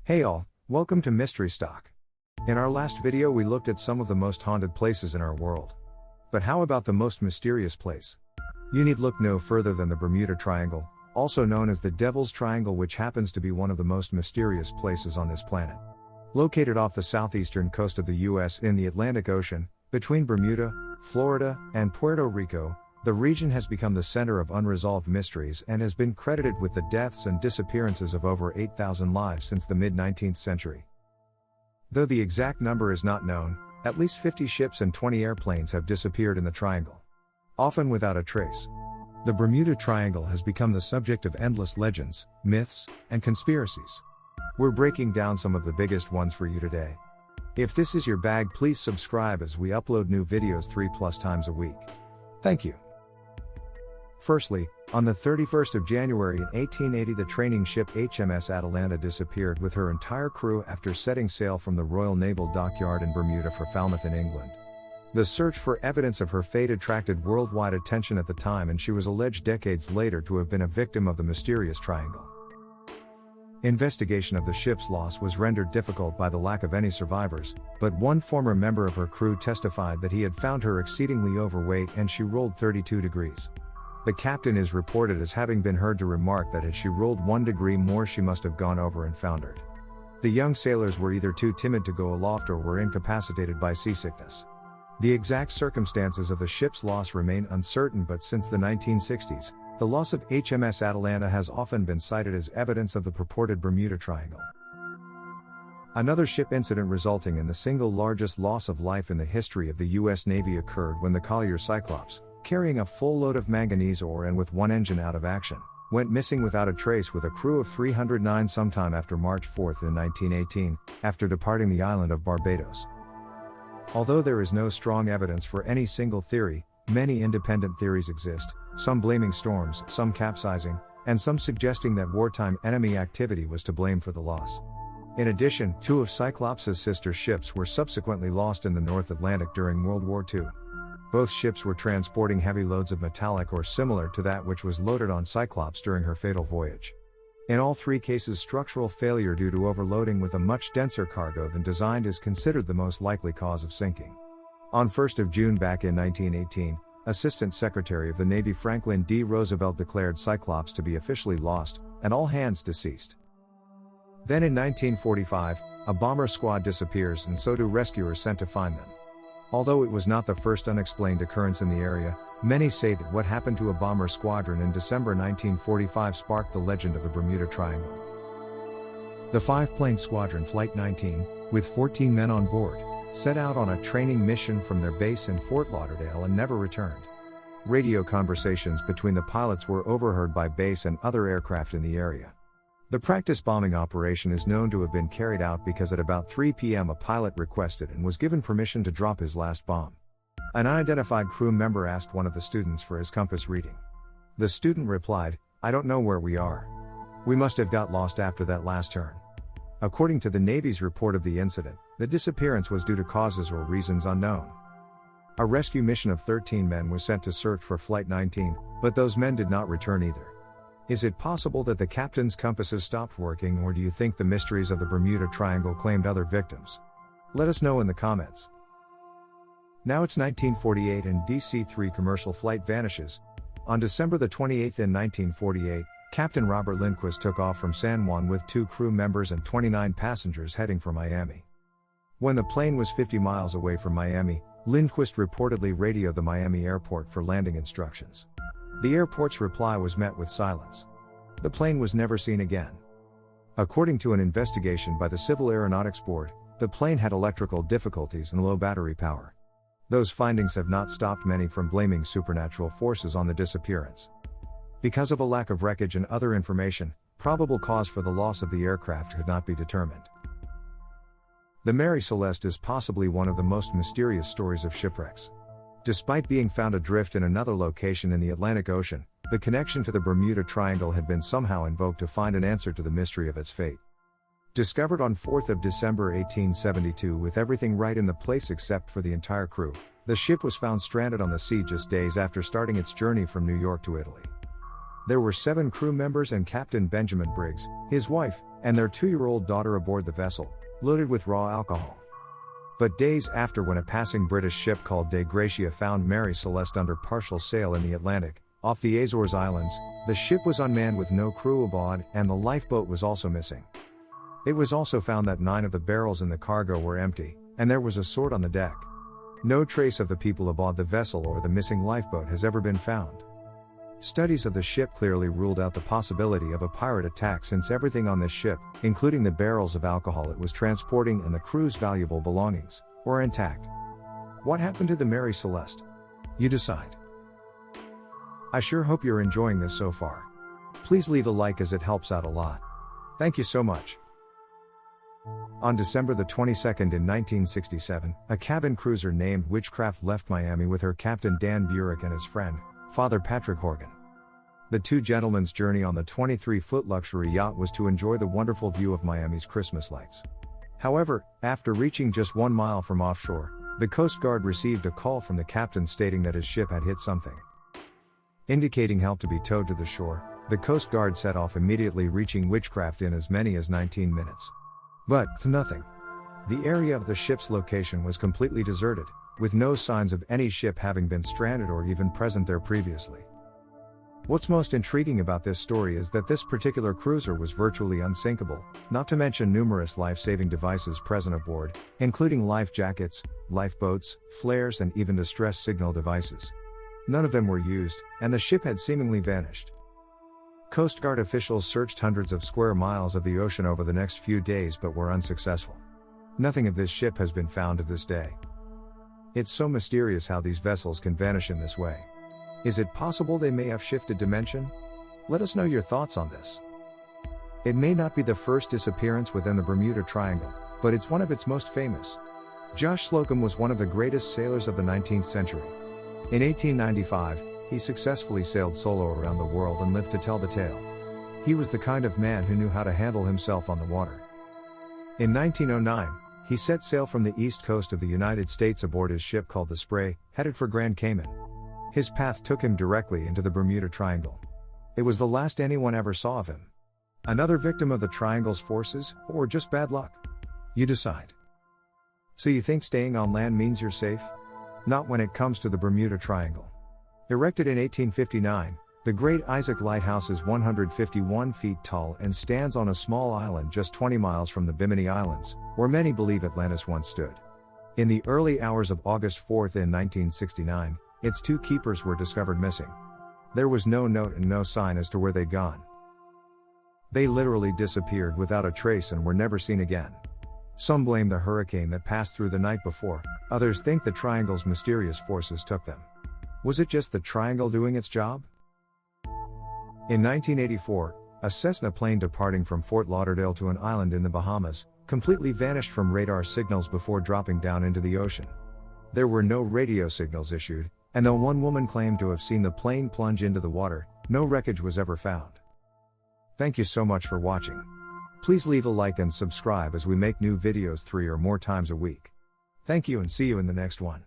Hey all, welcome to MysteryStock. In our last video we looked at some of the most haunted places in our world. But how about the most mysterious place? You need look no further than the Bermuda Triangle, also known as the Devil's Triangle, which happens to be one of the most mysterious places on this planet. Located off the southeastern coast of the US in the Atlantic Ocean, between Bermuda, Florida, and Puerto Rico, the region has become the center of unresolved mysteries and has been credited with the deaths and disappearances of over 8,000 lives since the mid-19th century. Though the exact number is not known, at least 50 ships and 20 airplanes have disappeared in the triangle, often without a trace. The Bermuda Triangle has become the subject of endless legends, myths, and conspiracies. We're breaking down some of the biggest ones for you today. If this is your bag, please subscribe as we upload new videos 3+ times a week. Thank you. Firstly, on the 31st of January in 1880, the training ship HMS Atalanta disappeared with her entire crew after setting sail from the Royal Naval Dockyard in Bermuda for Falmouth in England. The search for evidence of her fate attracted worldwide attention at the time, and she was alleged decades later to have been a victim of the mysterious triangle. Investigation of the ship's loss was rendered difficult by the lack of any survivors, but one former member of her crew testified that he had found her exceedingly overweight and she rolled 32 degrees. The captain is reported as having been heard to remark that had she rolled 1 degree more she must have gone over and foundered. The young sailors were either too timid to go aloft or were incapacitated by seasickness. The exact circumstances of the ship's loss remain uncertain, but since the 1960s, the loss of HMS Atalanta has often been cited as evidence of the purported Bermuda Triangle. Another ship incident resulting in the single largest loss of life in the history of the U.S. Navy occurred when the collier Cyclops, carrying a full load of manganese ore and with one engine out of action, went missing without a trace with a crew of 309 sometime after March 4 in 1918, after departing the island of Barbados. Although there is no strong evidence for any single theory, many independent theories exist, some blaming storms, some capsizing, and some suggesting that wartime enemy activity was to blame for the loss. In addition, 2 of Cyclops' sister ships were subsequently lost in the North Atlantic during World War II. Both ships were transporting heavy loads of metallic or similar to that which was loaded on Cyclops during her fatal voyage. In all 3 cases, structural failure due to overloading with a much denser cargo than designed is considered the most likely cause of sinking. On 1st of June back in 1918, Assistant Secretary of the Navy Franklin D. Roosevelt declared Cyclops to be officially lost, and all hands deceased. Then in 1945, a bomber squad disappears, and so do rescuers sent to find them. Although it was not the first unexplained occurrence in the area, many say that what happened to a bomber squadron in December 1945 sparked the legend of the Bermuda Triangle. The 5-plane squadron Flight 19, with 14 men on board, set out on a training mission from their base in Fort Lauderdale and never returned. Radio conversations between the pilots were overheard by base and other aircraft in the area. The practice bombing operation is known to have been carried out because at about 3 p.m. a pilot requested and was given permission to drop his last bomb. An unidentified crew member asked one of the students for his compass reading. The student replied, "I don't know where we are. We must have got lost after that last turn." According to the Navy's report of the incident, the disappearance was due to causes or reasons unknown. A rescue mission of 13 men was sent to search for Flight 19, but those men did not return either. Is it possible that the captain's compasses stopped working, or do you think the mysteries of the Bermuda Triangle claimed other victims? Let us know in the comments. Now it's 1948 and DC-3 commercial flight vanishes. On December the 28th in 1948, Captain Robert Lindquist took off from San Juan with 2 crew members and 29 passengers heading for Miami. When the plane was 50 miles away from Miami, Lindquist reportedly radioed the Miami airport for landing instructions. The airport's reply was met with silence. The plane was never seen again. According to an investigation by the Civil Aeronautics Board, the plane had electrical difficulties and low battery power. Those findings have not stopped many from blaming supernatural forces on the disappearance. Because of a lack of wreckage and other information, probable cause for the loss of the aircraft could not be determined. The Mary Celeste is possibly one of the most mysterious stories of shipwrecks. Despite being found adrift in another location in the Atlantic Ocean, the connection to the Bermuda Triangle had been somehow invoked to find an answer to the mystery of its fate. Discovered on 4th of December 1872 with everything right in the place except for the entire crew, the ship was found stranded on the sea just days after starting its journey from New York to Italy. There were 7 crew members and Captain Benjamin Briggs, his wife, and their 2-year-old daughter aboard the vessel, loaded with raw alcohol. But days after, when a passing British ship called Dei Gratia found Mary Celeste under partial sail in the Atlantic, off the Azores Islands, the ship was unmanned with no crew aboard, and the lifeboat was also missing. It was also found that 9 of the barrels in the cargo were empty, and there was a sword on the deck. No trace of the people aboard the vessel or the missing lifeboat has ever been found. Studies of the ship clearly ruled out the possibility of a pirate attack, since everything on this ship, including the barrels of alcohol it was transporting and the crew's valuable belongings, were intact. What happened to the Mary Celeste? You decide. I sure hope you're enjoying this so far. Please leave a like, as it helps out a lot. Thank you so much. On December the 22nd in 1967, a cabin cruiser named Witchcraft left Miami with her captain Dan Burek and his friend, Father Patrick Horgan. The 2 gentlemen's journey on the 23-foot luxury yacht was to enjoy the wonderful view of Miami's Christmas lights. However, after reaching just 1 mile from offshore, the Coast Guard received a call from the captain stating that his ship had hit something. Indicating help to be towed to the shore, the Coast Guard set off immediately, reaching Witchcraft in as many as 19 minutes. But, to nothing. The area of the ship's location was completely deserted, with no signs of any ship having been stranded or even present there previously. What's most intriguing about this story is that this particular cruiser was virtually unsinkable, not to mention numerous life-saving devices present aboard, including life jackets, lifeboats, flares, and even distress signal devices. None of them were used, and the ship had seemingly vanished. Coast Guard officials searched hundreds of square miles of the ocean over the next few days but were unsuccessful. Nothing of this ship has been found to this day. It's so mysterious how these vessels can vanish in this way. Is it possible they may have shifted dimension? Let us know your thoughts on this. It may not be the first disappearance within the Bermuda Triangle, but it's one of its most famous. Josh Slocum was one of the greatest sailors of the 19th century. In 1895, he successfully sailed solo around the world and lived to tell the tale. He was the kind of man who knew how to handle himself on the water. In 1909, he set sail from the east coast of the United States aboard his ship called the Spray, headed for Grand Cayman. His path took him directly into the Bermuda Triangle. It was the last anyone ever saw of him. Another victim of the Triangle's forces, or just bad luck? You decide. So you think staying on land means you're safe? Not when it comes to the Bermuda Triangle. Erected in 1859, the Great Isaac Lighthouse is 151 feet tall and stands on a small island just 20 miles from the Bimini Islands, where many believe Atlantis once stood. In the early hours of August 4 in 1969, its 2 keepers were discovered missing. There was no note and no sign as to where they'd gone. They literally disappeared without a trace and were never seen again. Some blame the hurricane that passed through the night before, others think the Triangle's mysterious forces took them. Was it just the Triangle doing its job? In 1984, a Cessna plane departing from Fort Lauderdale to an island in the Bahamas, completely vanished from radar signals before dropping down into the ocean. There were no radio signals issued, and though one woman claimed to have seen the plane plunge into the water, no wreckage was ever found. Thank you so much for watching. Please leave a like and subscribe as we make new videos 3 or more times a week. Thank you and see you in the next one.